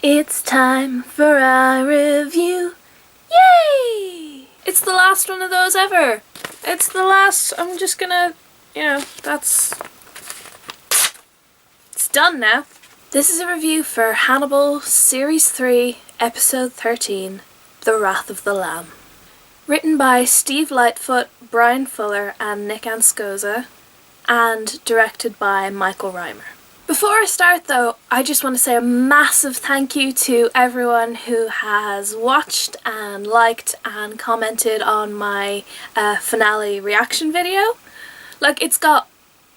It's time for our review. Yay! It's the last one of those ever. It's the last. I'm just gonna, it's done now. This is a review for Hannibal Series 3, Episode 13, The Wrath of the Lamb. Written by Steve Lightfoot, Bryan Fuller and Nick Antosca, and directed by Michael Rymer. Before I start though, I just want to say a massive thank you to everyone who has watched and liked and commented on my finale reaction video. Like, it's got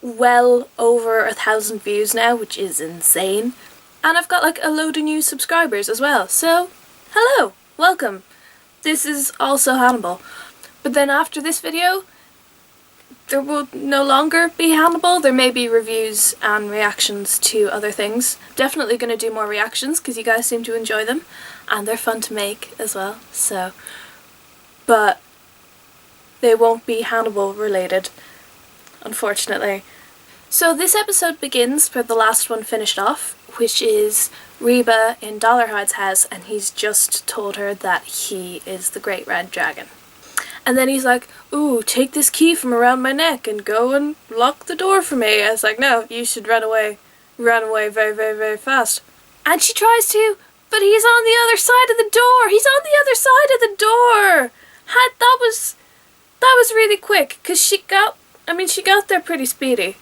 well over 1,000 views now, which is insane. And I've got like a load of new subscribers as well, so hello, welcome. This is also Hannibal. But then after this video, there will no longer be Hannibal. There may be reviews and reactions to other things. Definitely going to do more reactions because you guys seem to enjoy them and they're fun to make as well. So, but they won't be Hannibal related, unfortunately. So this episode begins where the last one finished off, which is Reba in Dollarhide's house, and he's just told her that he is the Great Red Dragon. And then he's like, ooh, take this key from around my neck and go and lock the door for me. I was like, no, you should run away very, very, very fast. And she tries to, but he's on the other side of the door. He's on the other side of the door. That was really quick, because she got there pretty speedy.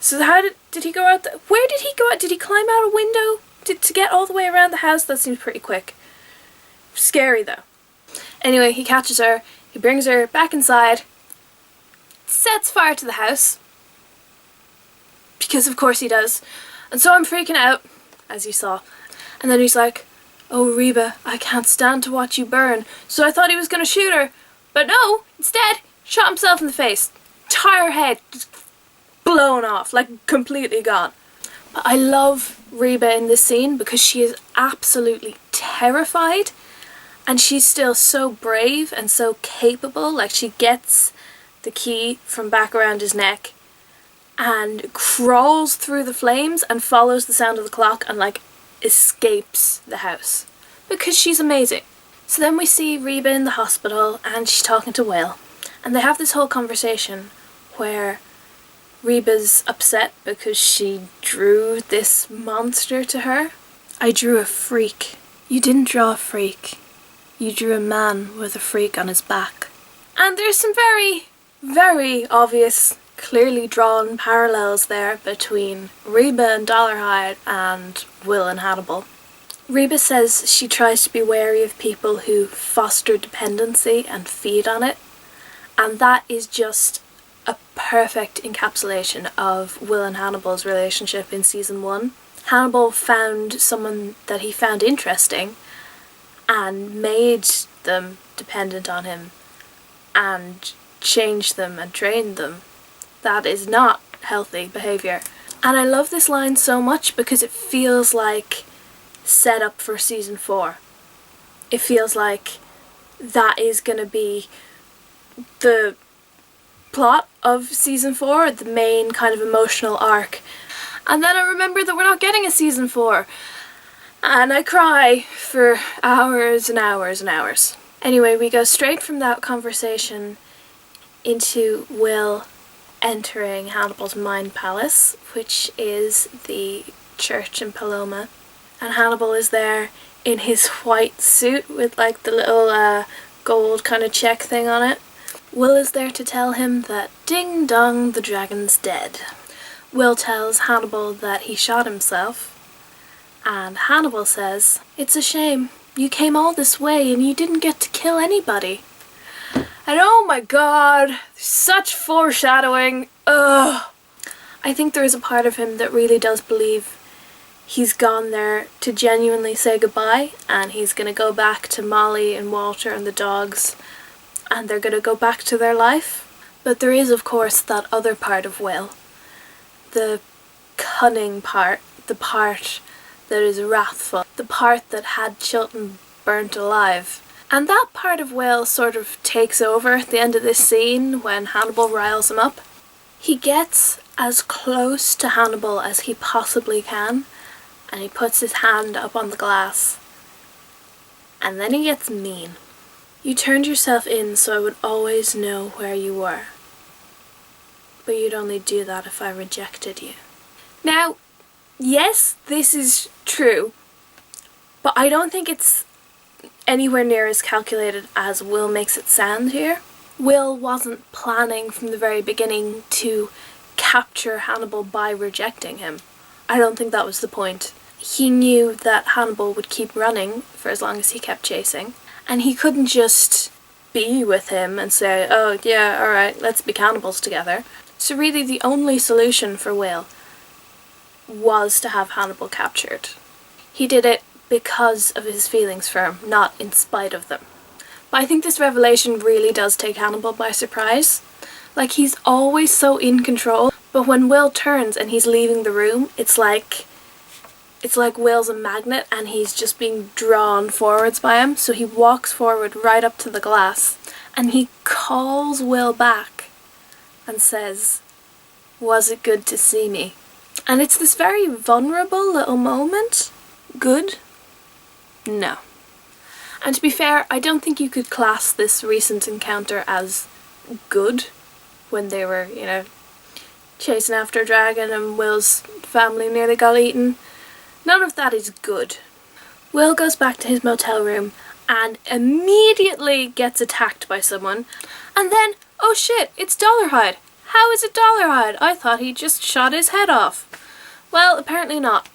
So how did he go out there? Where did he go out? Did he climb out a window to get all the way around the house? That seems pretty quick. Scary though. Anyway, he catches her. He brings her back inside, sets fire to the house, because of course he does, and so I'm freaking out, as you saw. And then he's like, oh Reba, I can't stand to watch you burn. So I thought he was going to shoot her, but no, instead, shot himself in the face. Entire head just blown off, like completely gone. But I love Reba in this scene because she is absolutely terrified. And she's still so brave and so capable. Like, she gets the key from back around his neck and crawls through the flames and follows the sound of the clock and like escapes the house because she's amazing. So then we see Reba in the hospital and she's talking to Will, and they have this whole conversation where Reba's upset because she drew this monster to her. I drew a freak. You didn't draw a freak. You drew a man with a freak on his back. And there's some very, very obvious, clearly drawn parallels there between Reba and Dollarhide and Will and Hannibal. Reba says she tries to be wary of people who foster dependency and feed on it. And that is just a perfect encapsulation of Will and Hannibal's relationship in season 1. Hannibal found someone that he found interesting and made them dependent on him and changed them and trained them. That is not healthy behaviour. And I love this line so much because it feels like set up for season 4. It feels like that is going to be the plot of season 4, the main kind of emotional arc. And then I remember that we're not getting a season 4. And I cry for hours and hours and hours. Anyway, we go straight from that conversation into Will entering Hannibal's mind palace, which is the church in Paloma. And Hannibal is there in his white suit with like the little gold kind of check thing on it. Will is there to tell him that ding dong, the dragon's dead. Will tells Hannibal that he shot himself. And Hannibal says, it's a shame. You came all this way and you didn't get to kill anybody. And oh my god, such foreshadowing. Ugh. I think there is a part of him that really does believe he's gone there to genuinely say goodbye, and he's going to go back to Molly and Walter and the dogs, and they're going to go back to their life. But there is, of course, that other part of Will. The cunning part, the part that is wrathful, the part that had Chilton burnt alive. And that part of Will sort of takes over at the end of this scene when Hannibal riles him up. He gets as close to Hannibal as he possibly can, and he puts his hand up on the glass. And then he gets mean. You turned yourself in so I would always know where you were. But you'd only do that if I rejected you. Now, yes, this is true, but I don't think it's anywhere near as calculated as Will makes it sound here. Will wasn't planning from the very beginning to capture Hannibal by rejecting him. I don't think that was the point. He knew that Hannibal would keep running for as long as he kept chasing, and he couldn't just be with him and say, oh yeah, alright, let's be cannibals together. So really the only solution for Will was to have Hannibal captured. He did it because of his feelings for him, not in spite of them. But I think this revelation really does take Hannibal by surprise. Like, he's always so in control, but when Will turns and he's leaving the room, it's like Will's a magnet and he's just being drawn forwards by him. So he walks forward right up to the glass and he calls Will back and says, "Was it good to see me?" And it's this very vulnerable little moment. Good? No. And to be fair, I don't think you could class this recent encounter as good, when they were, chasing after a dragon and Will's family nearly got eaten. None of that is good. Will goes back to his motel room and immediately gets attacked by someone. And then, oh shit, it's Dollarhide. How is it Dollarhide? I thought he just shot his head off. Well, apparently not.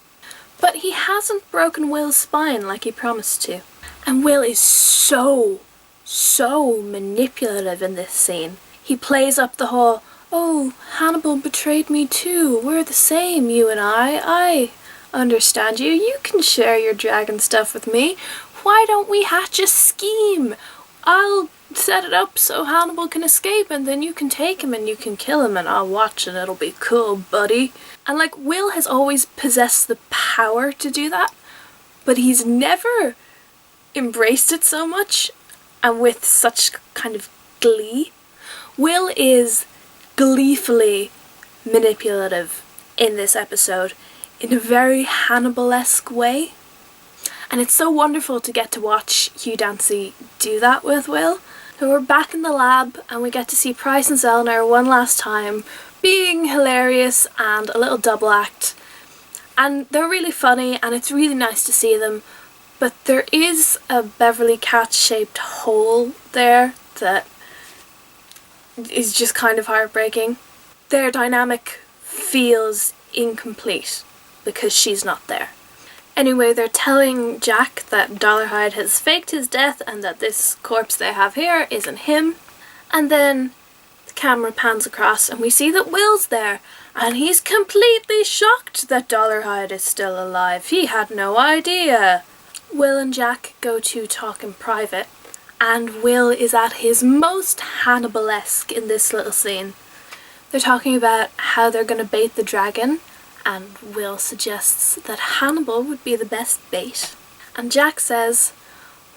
But he hasn't broken Will's spine like he promised to. And Will is so manipulative in this scene. He plays up the whole, oh, Hannibal betrayed me too. We're the same, you and I understand you. You can share your dragon stuff with me. Why don't we hatch a scheme? I'll set it up so Hannibal can escape and then you can take him and you can kill him and I'll watch and it'll be cool, buddy. And like, Will has always possessed the power to do that, but he's never embraced it so much and with such kind of glee. Will is gleefully manipulative in this episode in a very Hannibal-esque way. And it's so wonderful to get to watch Hugh Dancy do that with Will. So we're back in the lab and we get to see Price and Zellner one last time being hilarious and a little double act. And they're really funny and it's really nice to see them. But there is a Beverly Cat-shaped hole there that is just kind of heartbreaking. Their dynamic feels incomplete because she's not there. Anyway, they're telling Jack that Dollarhide has faked his death and that this corpse they have here isn't him. And then the camera pans across and we see that Will's there and he's completely shocked that Dollarhide is still alive. He had no idea. Will and Jack go to talk in private and Will is at his most Hannibal-esque in this little scene. They're talking about how they're going to bait the dragon, and Will suggests that Hannibal would be the best bait. And Jack says,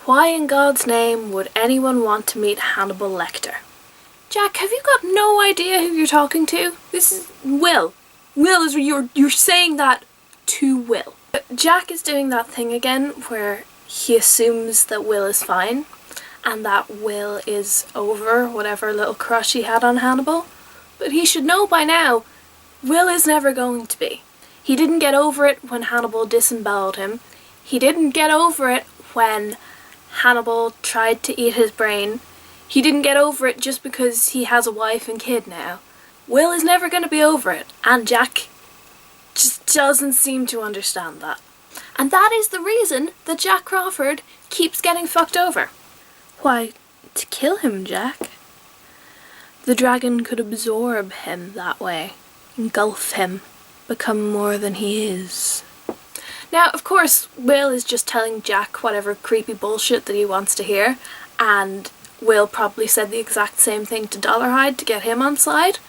why in God's name would anyone want to meet Hannibal Lecter? Jack, have you got no idea who you're talking to? This is Will. Will is you're saying that to Will. Jack is doing that thing again where he assumes that Will is fine and that Will is over whatever little crush he had on Hannibal. But he should know by now, Will is never going to be. He didn't get over it when Hannibal disemboweled him. He didn't get over it when Hannibal tried to eat his brain. He didn't get over it just because he has a wife and kid now. Will is never going to be over it, and Jack just doesn't seem to understand that. And that is the reason that Jack Crawford keeps getting fucked over. Why, to kill him, Jack. The dragon could absorb him that way, engulf him, become more than he is. Now, of course, Will is just telling Jack whatever creepy bullshit that he wants to hear, and Will probably said the exact same thing to Dollarhide to get him on side.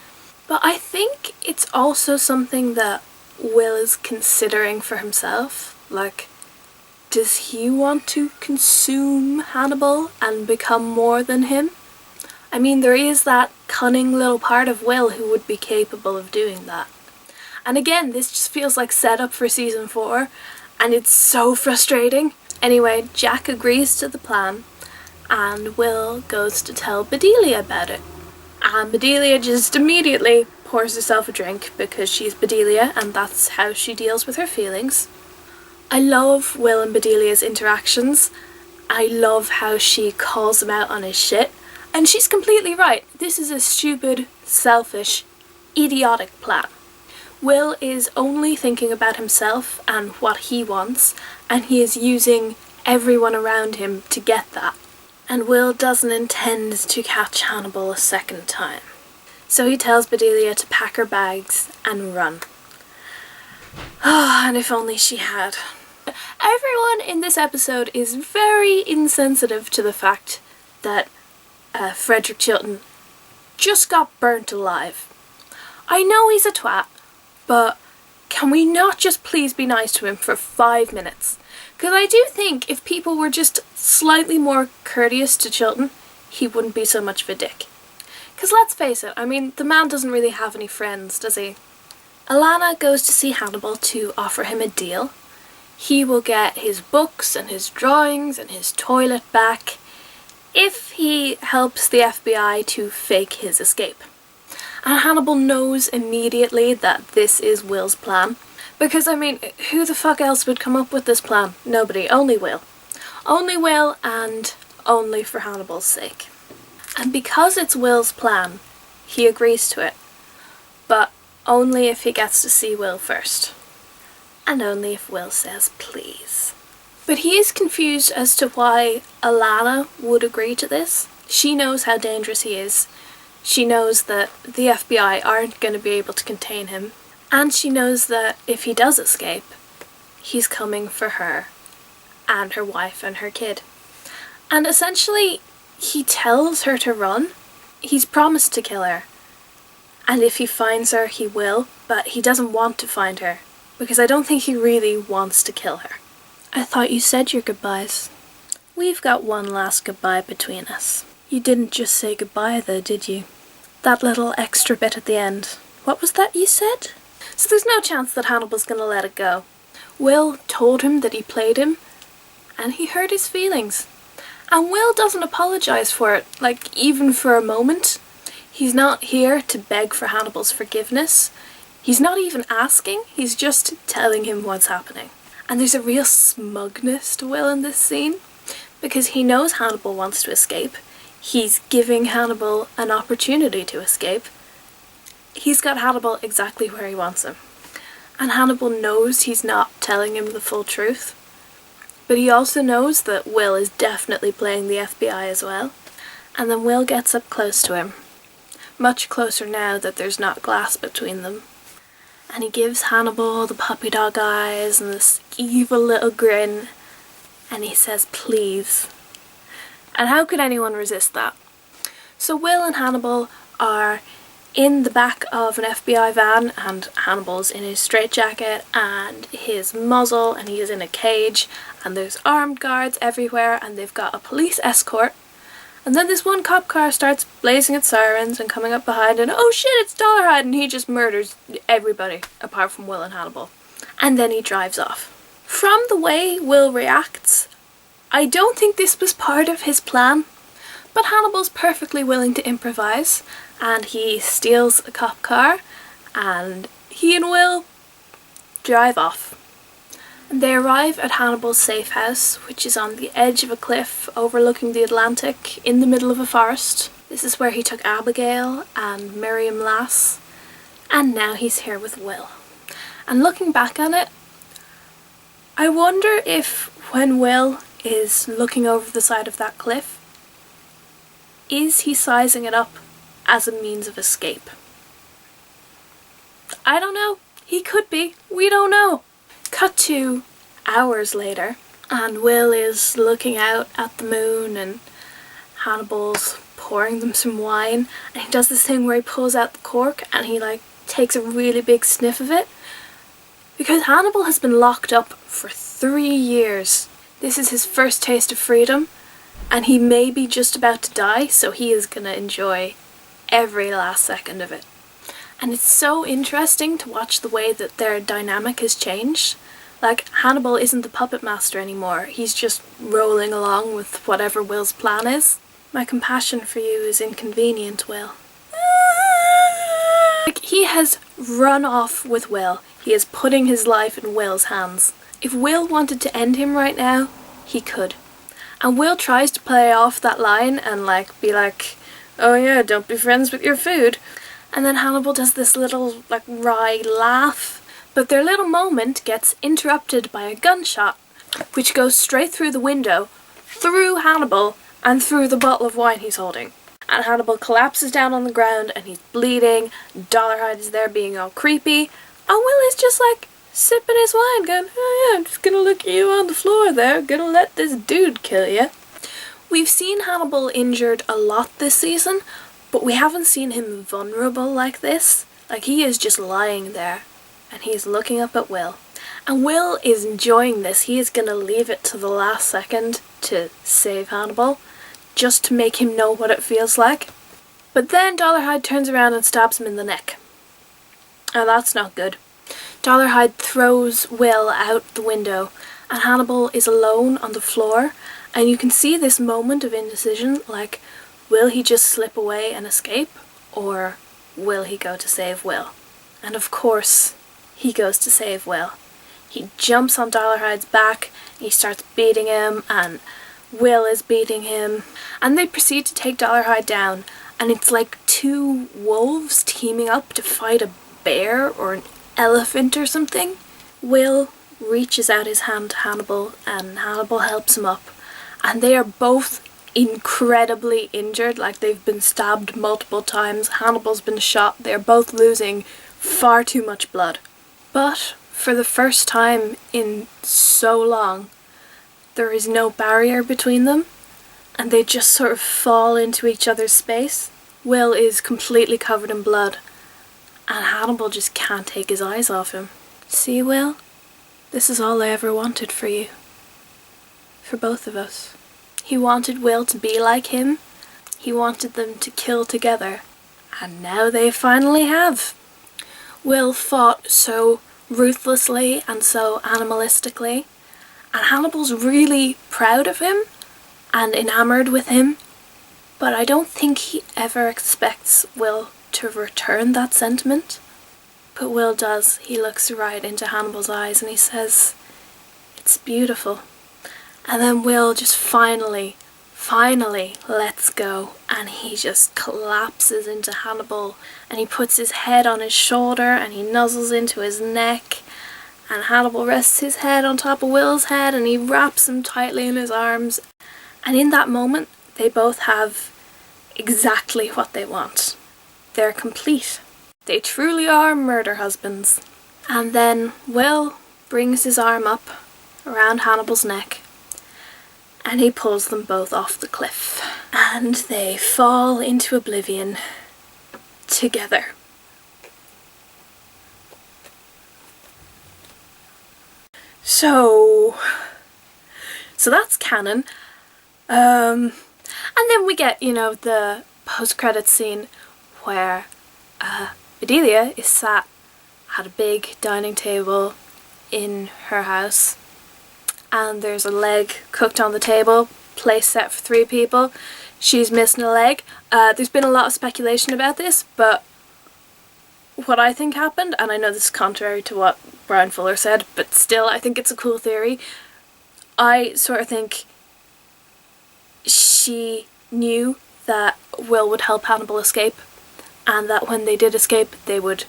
But I think it's also something that Will is considering for himself. Like, does he want to consume Hannibal and become more than him? I mean, there is that cunning little part of Will who would be capable of doing that. And again, this just feels like setup for season 4, and it's so frustrating. Anyway, Jack agrees to the plan, and Will goes to tell Bedelia about it. And Bedelia just immediately pours herself a drink because she's Bedelia and that's how she deals with her feelings. I love Will and Bedelia's interactions. I love how she calls him out on his shit. And she's completely right. This is a stupid, selfish, idiotic plan. Will is only thinking about himself and what he wants, and he is using everyone around him to get that. And Will doesn't intend to catch Hannibal a second time. So he tells Bedelia to pack her bags and run. And if only she had. Everyone in this episode is very insensitive to the fact that Frederick Chilton just got burnt alive. I know he's a twat, but can we not just please be nice to him for 5 minutes? Because I do think if people were just slightly more courteous to Chilton, he wouldn't be so much of a dick. Because let's face it, I mean, the man doesn't really have any friends, does he? Alana goes to see Hannibal to offer him a deal. He will get his books and his drawings and his toilet back if he helps the FBI to fake his escape. And Hannibal knows immediately that this is Will's plan. Because, I mean, who the fuck else would come up with this plan? Nobody. Only Will. Only Will, and only for Hannibal's sake. And because it's Will's plan, he agrees to it. But only if he gets to see Will first. And only if Will says please. But he is confused as to why Alana would agree to this. She knows how dangerous he is. She knows that the FBI aren't going to be able to contain him. And she knows that if he does escape, he's coming for her and her wife and her kid. And essentially, he tells her to run. He's promised to kill her. And if he finds her, he will, but he doesn't want to find her, because I don't think he really wants to kill her. I thought you said your goodbyes. We've got one last goodbye between us. You didn't just say goodbye though, did you? That little extra bit at the end. What was that you said? So there's no chance that Hannibal's gonna let it go. Will told him that he played him, and he hurt his feelings. And Will doesn't apologise for it, like, even for a moment. He's not here to beg for Hannibal's forgiveness. He's not even asking, he's just telling him what's happening. And there's a real smugness to Will in this scene, because he knows Hannibal wants to escape. He's giving Hannibal an opportunity to escape. He's got Hannibal exactly where he wants him. And Hannibal knows he's not telling him the full truth. But he also knows that Will is definitely playing the FBI as well. And then Will gets up close to him. Much closer now that there's not glass between them. And he gives Hannibal the puppy dog eyes and this evil little grin. And he says, please. And how could anyone resist that? So Will and Hannibal are in the back of an FBI van, and Hannibal's in his straitjacket and his muzzle, and he is in a cage, and there's armed guards everywhere, and they've got a police escort. And then this one cop car starts blazing its sirens and coming up behind, and oh shit, it's Dollarhide, and he just murders everybody apart from Will and Hannibal. And then he drives off. From the way Will reacts, I don't think this was part of his plan, but Hannibal's perfectly willing to improvise, and he steals a cop car, and he and Will drive off. And they arrive at Hannibal's safe house, which is on the edge of a cliff overlooking the Atlantic in the middle of a forest. This is where he took Abigail and Miriam Lass, and now he's here with Will. And looking back on it, I wonder if when Will is looking over the side of that cliff, is he sizing it up as a means of escape? I don't know. He could be. We don't know. Cut to hours later, and Will is looking out at the moon, and Hannibal's pouring them some wine, and he does this thing where he pulls out the cork and he like takes a really big sniff of it, because Hannibal has been locked up for 3 years. This is his first taste of freedom, and he may be just about to die, so he is gonna enjoy every last second of it. And it's so interesting to watch the way that their dynamic has changed. Like, Hannibal isn't the puppet master anymore, he's just rolling along with whatever Will's plan is. My compassion for you is inconvenient, Will. Like, he has run off with Will. He is putting his life in Will's hands. If Will wanted to end him right now, he could. And Will tries to play off that line and like be like, oh yeah, don't be friends with your food. And then Hannibal does this little like wry laugh. But their little moment gets interrupted by a gunshot, which goes straight through the window, through Hannibal, and through the bottle of wine he's holding. And Hannibal collapses down on the ground and he's bleeding. Dollarhide is there being all creepy. And Will is just like sipping his wine going, oh yeah, I'm just gonna look at you on the floor there, gonna let this dude kill you. We've seen Hannibal injured a lot this season, but we haven't seen him vulnerable like this. Like, he is just lying there and he's looking up at Will. And Will is enjoying this. He is gonna leave it to the last second to save Hannibal, just to make him know what it feels like. But then Dollarhide turns around and stabs him in the neck. And that's not good. Dollarhide throws Will out the window and Hannibal is alone on the floor, and you can see this moment of indecision, like, will he just slip away and escape, or will he go to save Will? And of course he goes to save Will. He jumps on Dollarhide's back, he starts beating him, and Will is beating him, and they proceed to take Dollarhide down, and it's like two wolves teaming up to fight a bear or an elephant or something. Will reaches out his hand to Hannibal and Hannibal helps him up, and they are both incredibly injured, like they've been stabbed multiple times. Hannibal's been shot. They're both losing far too much blood. But for the first time in so long, there is no barrier between them, and they just sort of fall into each other's space. Will is completely covered in blood, and Hannibal just can't take his eyes off him. See, Will? This is all I ever wanted for you. For both of us. He wanted Will to be like him. He wanted them to kill together. And now they finally have. Will fought so ruthlessly and so animalistically, and Hannibal's really proud of him and enamoured with him, but I don't think he ever expects Will to return that sentiment. But Will does. He looks right into Hannibal's eyes and he says, it's beautiful. And then Will just finally lets go, and he just collapses into Hannibal, and he puts his head on his shoulder and he nuzzles into his neck, and Hannibal rests his head on top of Will's head and he wraps him tightly in his arms, and in that moment they both have exactly what they want. They're complete. They truly are murder husbands. And then Will brings his arm up around Hannibal's neck and he pulls them both off the cliff. And they fall into oblivion together. So that's canon. And then we get, the post-credits scene where Bedelia is sat at a big dining table in her house, and there's a leg cooked on the table, place set for 3 people. She's missing a leg. There's been a lot of speculation about this, but what I think happened, and I know this is contrary to what Bryan Fuller said, but still I think it's a cool theory. I sort of think she knew that Will would help Hannibal escape, and that when they did escape they would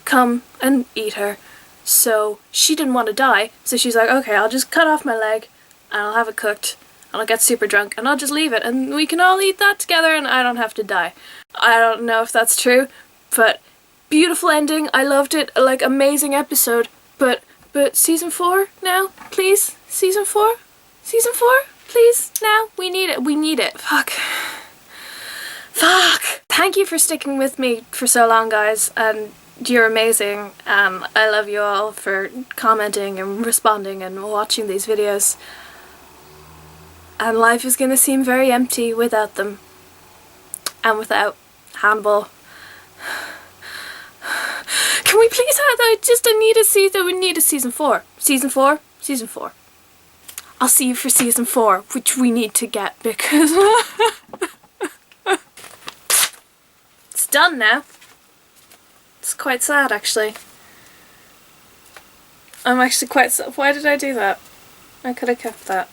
come and eat her. So she didn't want to die, so she's like, okay, I'll just cut off my leg and I'll have it cooked and I'll get super drunk and I'll just leave it and we can all eat that together and I don't have to die. I don't know if that's true, but beautiful ending. I loved it. Like, amazing episode. But season 4 now, please. Season 4, please, now. We need it. Fuck. Thank you for sticking with me for so long, guys, and you're amazing. I love you all for commenting and responding and watching these videos. And life is gonna seem very empty without them. And without Hannibal. we please have that? I need a season. We need a season 4. Season 4? Season 4. I'll see you for season 4, which we need to get because it's done now. It's quite sad, actually. I'm actually quite sad. Why did I do that? I could have kept that.